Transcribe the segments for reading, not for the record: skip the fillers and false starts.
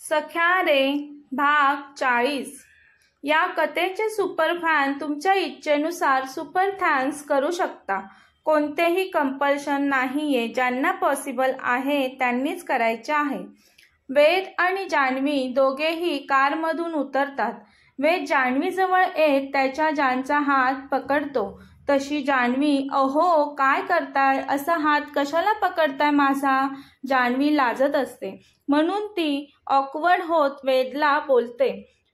सख्या रे भाग 40। या कथेचे सुपरफॅन तुमच्या इच्छेनुसार सुपर थँक्स करू शकता। कोणतेही कंपल्शन नाहीये, ज्यांना पॉसिबल आहे त्यांनीच करायचे आहे। वेद आणि जान्हवी दोघेही कारमधून उतरतात। वेद जान्हवीजवळ येत त्याच्या जानचा हात पकडतो। तशी जान्हवी, अहो काय करताय, असा हात कशाला पकडताय माझा? जान्हवी लाजत असते, म्हणून ती ऑकवर्ड होत वेदला बोलते,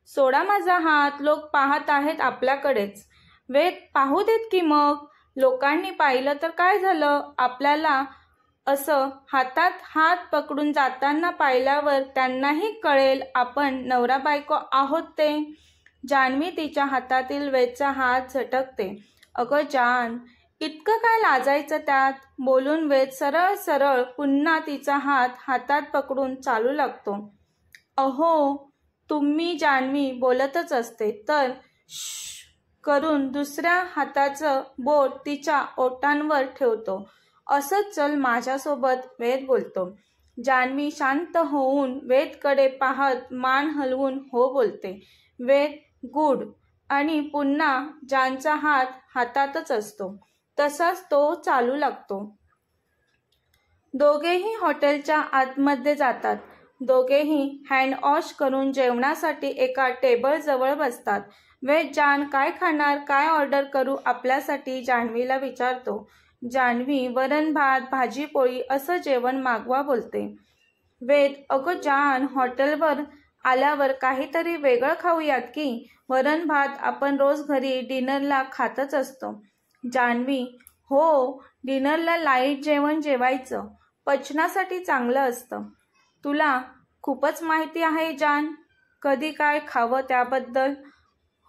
सोडा माझा हात, लोक पाहत आहेत आपल्याकडेच। वेद, पाहू देत की मग, लोकांनी पाहिलं तर काय झालं, आपल्याला असं हातात हात पकडून जाताना पाहिल्यावर त्यांनाही कळेल आपण नवरा बायको आहोत ते। जान्हवी तिच्या हातातील वेदचा हात झटकते। अगं जान, इतकं काय लाजायचं त्यात, बोलून वेद सरळ सरळ पुन्हा तिचा हात हातात पकडून चालू लागतो। अहो तुम्ही, जान्हवी बोलतच असते तर श्श करून दुसऱ्या हाताचं बोट तिच्या ओठांवर ठेवतो। असंच चल माझ्यासोबत, वेद बोलतो। जान्हवी शांत होऊन वेदकडे पाहत मान हलवून हो बोलते। वेद, गुड, आणि पुन्हा जानचा हात हातातच असतो। तसाच तो चालू लागतो। दोघेही हॉटेलच्या आतमध्ये जातात। दोघेही हँड वॉश करून जेवणासाठी एका टेबल जवळ बसतात। वेद, जान काय खाणार, काय ऑर्डर करू आपल्यासाठी, जान्हवीला विचारतो। जान्हवी वरण भात भाजी पोळी असं जेवण मागवा बोलते। वेद, अगं जान, हॉटेलवर आल्यावर काहीतरी वेगळं खाऊयात की, वरण भात आपण रोज घरी डिनरला खातच असतो। जान्हवी, हो, डिनरला लाईट जेवण जेवायचं, पचनासाठी चांगलं असतं। तुला खूपच माहिती आहे जान, कधी काय खावं त्याबद्दल।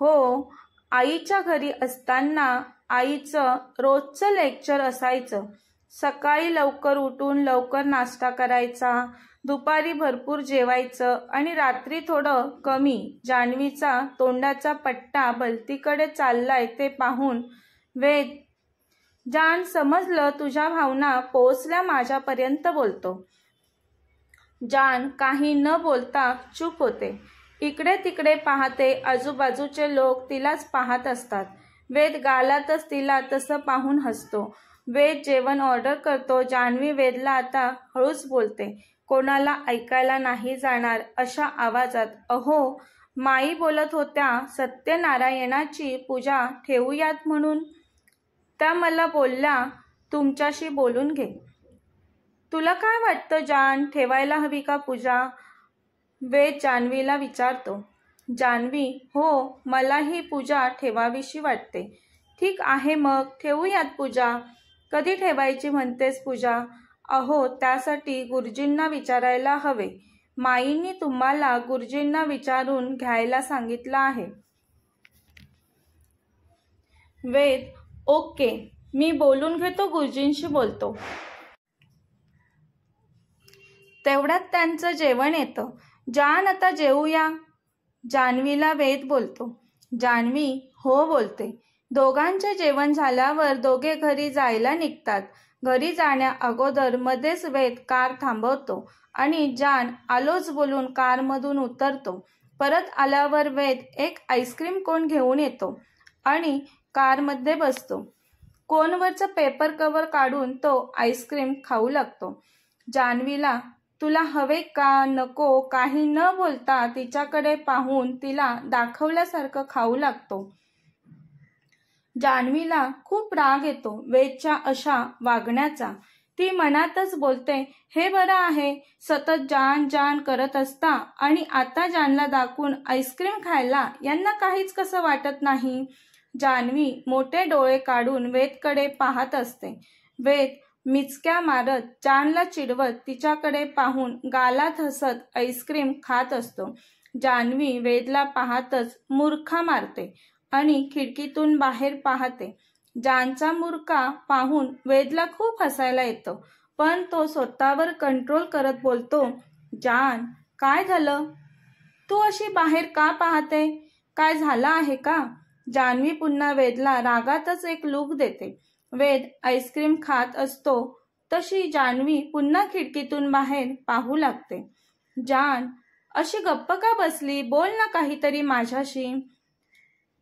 हो, आईच्या घरी असताना आईचं रोजचं लेक्चर असायचं। सकाळी लवकर उठून लवकर नाश्ता करायचा, दुपारी भरपूर जेवायचं आणि रात्री थोडं कमी। जान्हवीचा तोंडाचा पट्टा भलतीकडे चाललाय ते पाहून वेद, जान समजलं, तुझ्या भावना पोहोचल्या माझ्यापर्यंत बोलतो। जान काही न बोलता चूप होते। इकडे तिकडे पाहते, आजूबाजूचे लोक तिलाच पाहत असतात। वेद गालातच तिला तसं पाहून हसतो। वेद जेवण ऑर्डर करतो। जान्हवी वेदला आता हळूच बोलते, कोणाला ऐकायला नाही जाणार अशा आवाजात, अहो माई बोलत होत्या सत्यनारायणाची पूजा ठेवूयात म्हणून, त्या मला बोलल्या तुमच्याशी बोलून घे। तुला काय वाटतं जान, ठेवायला हवी का पूजा? वेद जान्हवीला विचारतो। जान्हवी, हो, मलाही पूजा ठेवावीशी वाटते। ठीक आहे मग ठेवूयात पूजा। कधी ठेवायची म्हणतेस पूजा? अहो त्यासाठी गुरुजींना विचारायला हवे, माईंनी तुम्हाला गुरुजींना विचारून घ्यायला सांगितलं आहे। वेद, ओके, मी बोलून घेतो, गुरुजींशी बोलतो। तेवढ्यात त्यांचं जेवण येतं। जान आता जेवूया, जान्हवीला वेद बोलतो। जान्हवी हो बोलते। दोघांचे जेवण झाल्यावर दोघे घरी जायला निघतात। घरी जाण्या अगोदर मध्येच वेद कार थांबवतो आणि जान आलोच बोलून कारमधून उतरतो। परत आल्यावर वेद एक आईस्क्रीम कोन घेऊन येतो आणि कारमध्ये बसतो। कोनवरचं पेपर कव्हर काढून तो आईस्क्रीम खाऊ लागतो। जान्हवीला, तुला हवे का नको काही न बोलता तिच्याकडे पाहून तिला दाखवल्यासारखं खाऊ लागतो। जान्हवीला खूप राग येतो वेदच्या अशा वागण्याचा। ती मनातच बोलते, हे बरं आहे, सतत जान जान करत असता आणि आता जानला दाखवून आईस्क्रीम खायला यांना काहीच कसं वाटत नाही। जान्हवी मोठे डोळे काढून वेदकडे पाहत असते। वेद मिचक्या मारत जानला चिडवत तिच्याकडे पाहून गालात हसत आईस्क्रीम खात असतो। जान्हवी वेदला पाहतच मुर्खा मारते आणि खिडकीतून बाहेर पाहते। जानचा मुर्खा पाहून वेदला खूप हसायला येतं, पण तो स्वतःवर कंट्रोल करत बोलतो, जान काय झालं, तू अशी बाहेर का पाहते, काय झालं आहे का? जान्हवी पुन्हा वेदला रागातच एक लूक देते। वेद आईस्क्रीम खात असतो तशी जान्हवी पुन्हा खिडकीतून बाहेर पाहू लागते। जान, अशी गप्प का बसली? बोल ना काहीतरी माझ्याशी.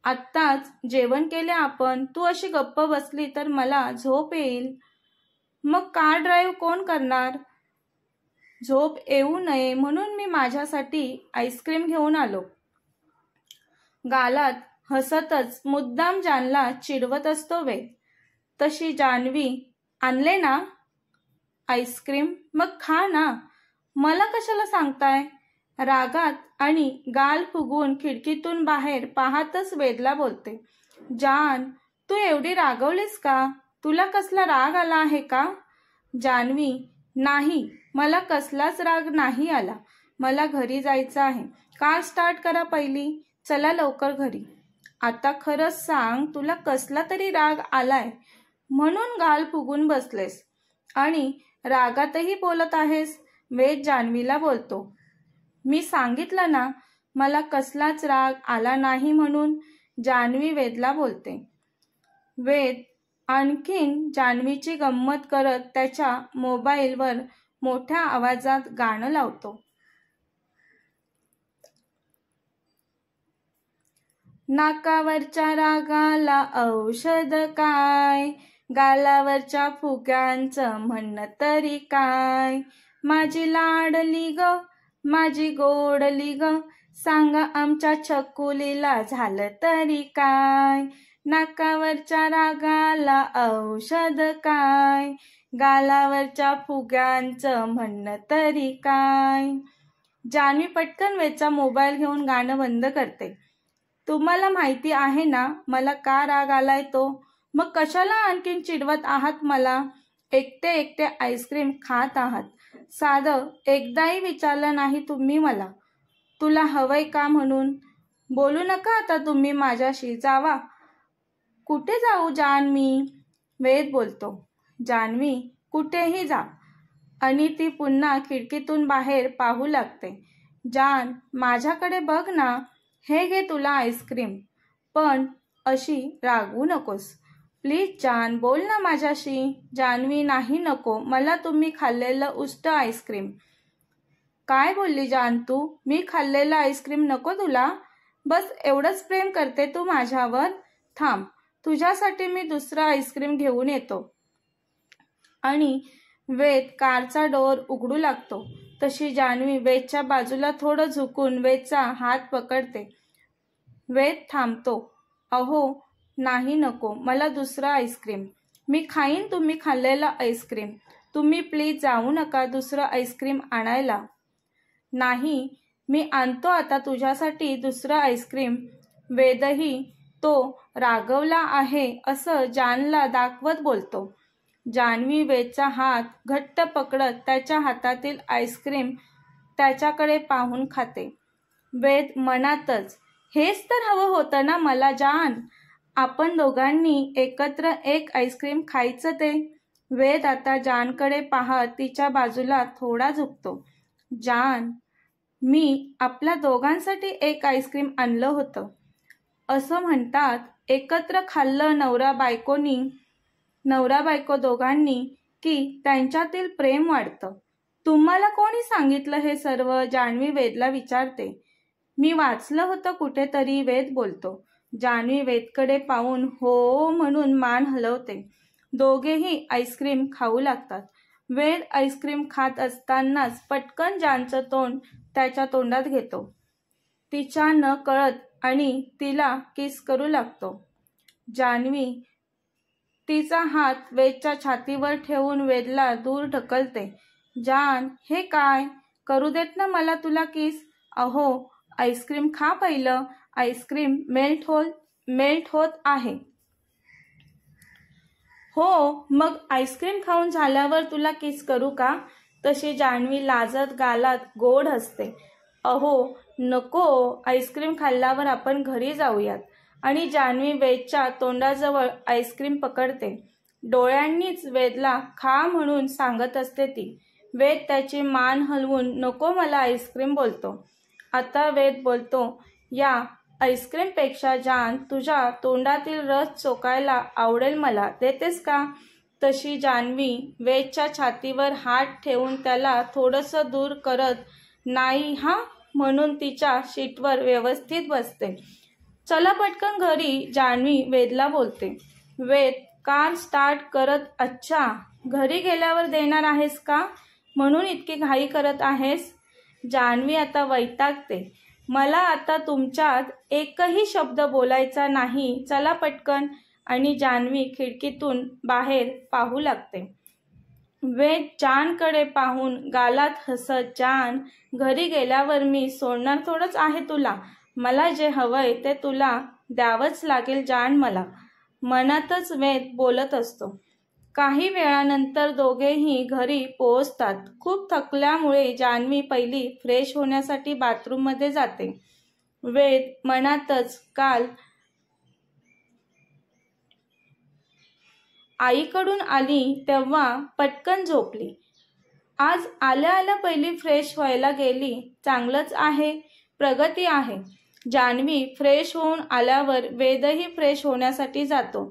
आत्ताच जेवण केले आपण, तू अशी गप्प बसली तर मला झोप येईल. मग कार ड्राईव्ह कोण करणार? झोप येऊ नये म्हणून मी माझ्यासाठी आईस्क्रीम घेऊन आलो. गालात हसतच मुद्दाम जानला चिडवत असतो वेद. तशी जान्हवी, आणले ना आईस्क्रीम, मग खा ना, मला कशाला सांगताय? रागात आणि गाल फुगवून खिडकीतून बाहेर पाहतच वेदला बोलते. जान, तू एवढी रागवलीस का? तुला कसला राग आला आहे का? जान्हवी, नाही, मला कसलाच राग नाही आला. मला घरी जायचं आहे. कार स्टार्ट करा पहिली. चला लवकर घरी. आता खरंच सांग, तुला कसला तरी राग आलाय म्हणून गाल फुगून बसलेस आणि रागातही बोलत आहेस? वेद जान्हवीला बोलतो. मी सांगितलं ना मला कसलाच राग आला नाही म्हणून. जान्हवी वेदला बोलते. वेद आणखीन जान्हवीची गंमत करत त्याच्या मोबाईलवर मोठ्या आवाजात गाणं लावतो. नाकावरच्या रागाला औषध काय, गालावरच्या फुग्यांचं म्हणणं तरी काय. माझी लाडली ग, माझी गोडली ग, सांगा आमच्या छकुलीला झालं तरी काय. नाकावरच्या रागाला औषध काय, गालावरच्या फुग्यांचं म्हणणं तरी काय. जान्हवी पटकन वेदचा मोबाईल घेऊन गाणं बंद करते. तुम्हाला माहिती आहे ना मला का राग आलाय तो. मग कशाला आणखीन चिडवत आहात मला? एकटे एकटे आईस्क्रीम खात आहात. साधं एकदाही विचारलं नाही तुम्ही मला तुला हवंय का म्हणून. बोलू नका आता तुम्ही माझ्याशी. जावा. कुठे जाऊ जान्हवी? वेद बोलतो. जान्हवी, कुठेही जा. आणि ती पुन्हा खिडकीतून बाहेर पाहू लागते. जान, माझ्याकडे बघ ना, हे घे तुला आईस्क्रीम. पण अशी रागवू नकोस. प्लीज जान, बोल ना माझ्याशी. जान्हवी, नाही नको, मला तुम्ही खाल्लेलं उष्ट आईस्क्रीम. काय बोलली जान तू? मी खाल्लेलं आईस्क्रीम नको तुला? बस एवढंच प्रेम करते तू माझ्यावर? थांब, तुझ्यासाठी मी दुसरं आईस्क्रीम घेऊन येतो. आणि वेद कारचा डोअर उघडू लागतो. तशी जान्हवी वेदच्या बाजूला थोडं झुकून वेदचा हात पकडते. वेद थांबतो. अहो नाही नको, मला दुसरं आईस्क्रीम. मी खाईन तुम्ही खाल्लेलं आईस्क्रीम. तुम्ही प्लीज जाऊ नका दुसरं आईस्क्रीम आणायला. नाही, मी आणतो आता तुझ्यासाठी दुसरं आईस्क्रीम. वेदही तो रागवला आहे असं जानला दाखवत बोलतो. जान्हवी वेदचा हात घट्ट पकडत त्याच्या हातातील आईस्क्रीम त्याच्याकडे पाहून खाते. वेद मनातच, हेच तर हवं होतं ना मला जान. आपण दोघांनी एकत्र एक आईस्क्रीम खायचं ते. वेद आता जानकडे पाहत तिच्या बाजूला थोडा झुकतो. जान, मी आपल्या दोघांसाठी एक आईस्क्रीम आणलं होतं. असं म्हणतात एकत्र खाल्लं नवरा बायको दोघांनी की त्यांच्यातील प्रेम वाढतं. तुम्हाला कोणी सांगितलं हे सर्व? जान्हवी वेदला विचारते. मी वाचलं होतं कुठेतरी. वेद बोलतो. जान्हवी वेदकडे पाहून हो म्हणून मान हलवते. दोघेही आईस्क्रीम खाऊ लागतात. वेद आईस्क्रीम खात असतानाच पटकन जानचं तोंड त्याच्या तोंडात घेतो. तिच्या न कळत आणि तिला किस करू लागतो. जान्हवी तिचा हात वेदच्या छातीवर ठेवून वेदला दूर ढकलते. जान, हे काय? करू देत ना मला तुला किस. अहो आईस्क्रीम खा पहिलं. आईस्क्रीम मेल्ट होत आहे. हो, मग आईस्क्रीम खाऊन झाल्यावर तुला किस करू का? तशी जान्हवी लाजत गालात गोड हसते. अहो नको, आईस्क्रीम खाल्ल्यावर आपण घरी जाऊयात. आणि जान्हवी वेदच्या तोंडाजवळ आईस्क्रीम पकडते. डोळ्यांनीच वेदला खा म्हणून सांगत असते ती. वेद त्याची मान हलवून नको मला आईस्क्रीम बोलतो. आता वेद बोलतो, या आईस्क्रीमपेक्षा जान तुझ्या तोंडातील रस चोकायला आवडेल मला. देतेस का? तशी जान्हवी वेदच्या छातीवर हात ठेवून त्याला थोडंसं दूर करत, नाही हा, म्हणून तिच्या शीटवर व्यवस्थित बसते. चला पटकन घरी, जान्हवी वेदला बोलते. वेद कार स्टार्ट करत, अच्छा, घरी गेल्यावर देणार आहेस का, म्हणून इतकी घाई करत आहेस. जान्हवी आता वैतागते. मला आता तुमच्यात एकही शब्द बोलायचा नाही, चला पटकन. आणि जान्हवी खिडकीतून बाहेर पाहू लागते. वेद जानकडे पाहून गालात हसत, जान, घरी गेल्यावर मी सोडणार थोडंच आहे तुला. मला जे हवंय ते तुला द्यावंच लागेल जान मला. मनातच वेद बोलत असतो. काही वेळानंतर दोघेही घरी पोहोचतात. खूप थकल्यामुळे जान्हवी पहिली फ्रेश होण्यासाठी बाथरूममध्ये जाते. वेद मनातच काल आईकडून आली तेव्हा पटकन झोपली. आज आल्या आल्या पहिली फ्रेश व्हायला गेली. चांगलंच आहे, प्रगती आहे. जान्हवी फ्रेश होऊन आल्यावर वेदही फ्रेश होण्यासाठी जातो.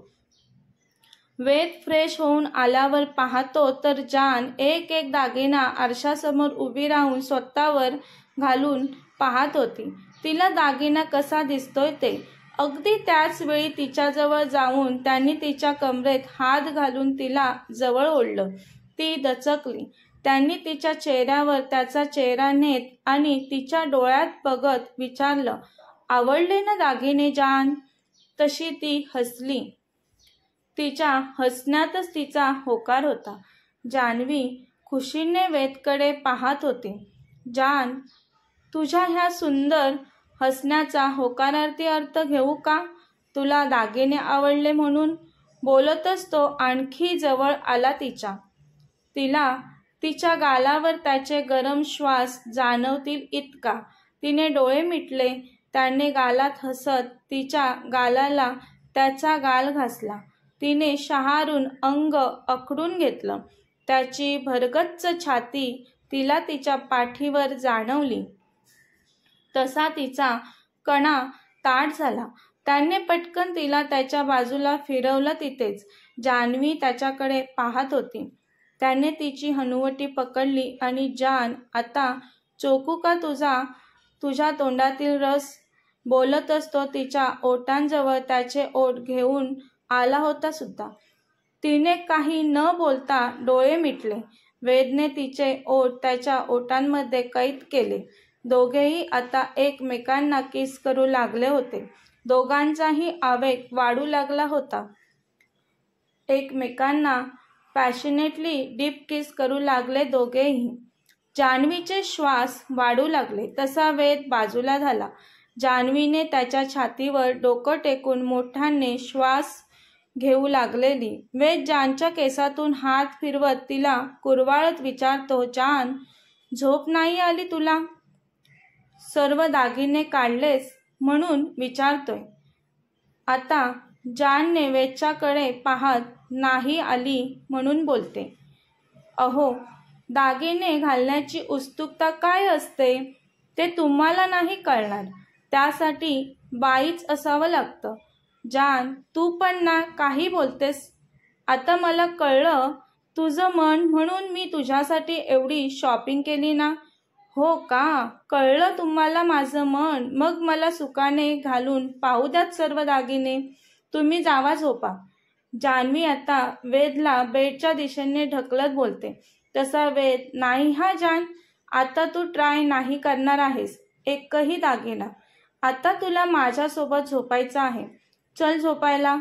वेद फ्रेश होऊन आल्यावर पाहतो तर जान एक एक दागिना आरशासमोर उभी राहून स्वतःवर घालून पाहत होती. तिला दागिना कसा दिसतोय ते. अगदी त्याच वेळी तिच्याजवळ जाऊन त्यांनी तिच्या कमरेत हात घालून तिला जवळ ओढलं. ती दचकली. त्यांनी तिच्या चेहऱ्यावर त्याचा चेहरा नेत आणि तिच्या डोळ्यात बघत विचारलं, आवडले ना दागिने जान. तशी ती हसली. तिच्या हसण्यातच तिचा होकार होता. जान्हवी खुशीने वेदकडे पाहत होती. जान, तुझ्या ह्या सुंदर हसण्याचा होकारार्थी अर्थ घेऊ का? तुला दागिने आवडले म्हणून. बोलतच तो आणखी जवळ आला तिला तिच्या गालावर त्याचे गरम श्वास जाणवतील इतका. तिने डोळे मिटले. त्याने गालात हसत तिच्या गालाला त्याचा गाल घासला. तिने शहारून अंग अखडून घेतलं. त्याची भरगच्च छाती तिला तिच्या पाठीवर जाणवली. तसा तिचा कणा ताठ झाला. त्याने पटकन तिला त्याच्या बाजूला फिरवलं. तिथेच जान्हवी त्याच्याकडे पाहत होती. त्याने तिची हनुवटी पकडली आणि जान, आता चोखू का तुझ्या तोंडातील रस. बोलतच तो तिच्या ओठांजवळ त्याचे ओठ घेऊन आला होता सुद्धा. तिने काही न बोलता डोळे मिटले. वेदने तिचे ओठ त्याच्या ओठांमध्ये कैद केले. दोघेही आता एकमेकांना किस करू लागले होते. दोघांचाही आवेग वाढू लागला होता. एकमेकांना पॅशनेटली डीप किस करू लागले दोघेही. जान्हवीचे श्वास वाढू लागले तसा वेद बाजूला झाला. जान्हवीने त्याच्या छातीवर डोकं टेकून मोठ्याने श्वास घेऊ लागलेली. वेद जानच्या केसातून हात फिरवत तिला कुरवाळत विचारतो, जान, झोप नाही आली तुला? सर्व दागिने काढलेस म्हणून विचारतोय. आता जानने वेदच्याकडे पाहत नाही आली म्हणून बोलते. अहो, दागिने घालण्याची उत्सुकता काय असते ते तुम्हाला नाही कळणार. त्यासाठी बाईच असावं लागतं. जान, तू पण ना काही बोलतेस. आता मला कळलं तुझं मन म्हणून मी तुझ्यासाठी एवढी शॉपिंग केली ना. हो का, कळलं तुम्हाला माझं मन. मग मला सुखाने घालून पाहू द्यात सर्व दागिने. तुम्ही जावा झोपा. जान्हवी आता वेदला बेडच्या दिशेने ढकलत बोलते. तसा वेद, नाही हा जान, आता तू ट्राय नाही करणार आहेस एकही दागिना. आता तुला माझ्यासोबत झोपायचं आहे. चल झोपायला.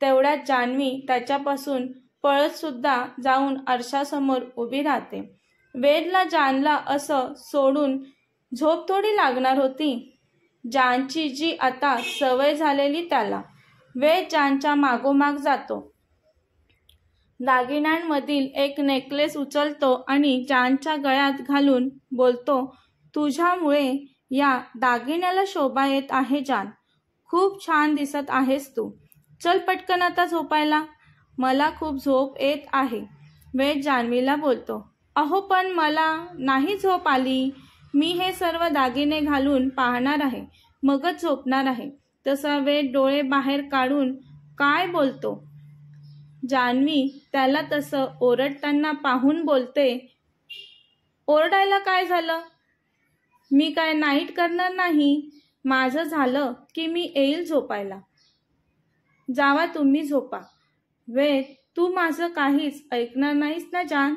तेवढ्यात जान्हवी त्याच्यापासून पळत सुद्धा जाऊन आरशासमोर उभी राहते. वेदला जानला असं सोडून झोप थोडी लागणार होती. जानची जी आता सवय झालेली त्याला. वेद जानच्या मागोमाग जातो. दागिन्यांमधील एक नेकलेस उचलतो आणि जानच्या गळ्यात घालून बोलतो, तुझ्यामुळे या दागिन्याला शोभा येत आहे जान. खूप छान दिसत आहेस तू. चल पटकन आता झोपायला. मला खूप झोप येत आहे. वेद जान्हवीला बोलतो. अहो, पण मला नाही झोप आली. मी हे सर्व दागिने घालून पाहणार आहे, मगच झोपणार आहे. तसा वेद डोळे बाहेर काढून काय बोलतो. जान्हवी त्याला तसं ओरडताना पाहून बोलते, ओरडायला काय झालं? मी काय नाईट करणार नाही. माझं झालं की मी येईल झोपायला. जावा तुम्ही झोपा. वेद, तू माझं काहीच ऐकणार नाहीस ना जान?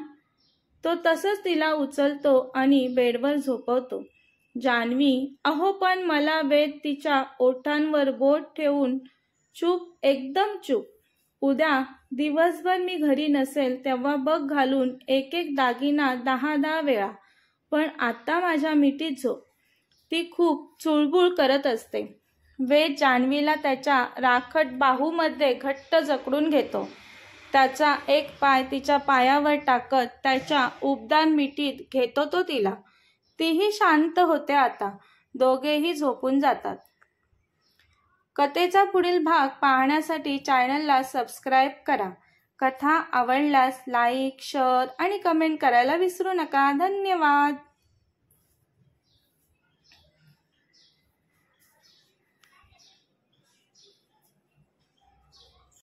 तो तसंच तिला उचलतो आणि बेडवर झोपवतो. जान्हवी, अहो पण मला. वेद तिच्या ओठांवर बोट ठेवून चूप, एकदम चूप. उद्या दिवसभर मी घरी नसेल तेव्हा बघ घालून एक एक दागिना 10-10 वेळा. पण आता माझ्या मिठीत झोप. ती खूप चुळबुळ करत असते. वेद जान्हवीला त्याच्या राखट बाहूमध्ये घट्ट जकडून घेतो. त्याचा एक पाय तिच्या पायावर टाकत त्याच्या उबदार मिठीत घेतो तो तिला. तीही शांत होते आता. दोघेही झोपून जातात. कथेचा पुढील भाग पाहण्यासाठी चॅनलला सबस्क्राईब करा. कथा आवडल्यास लाईक, शेअर आणि कमेंट करायला विसरू नका. धन्यवाद.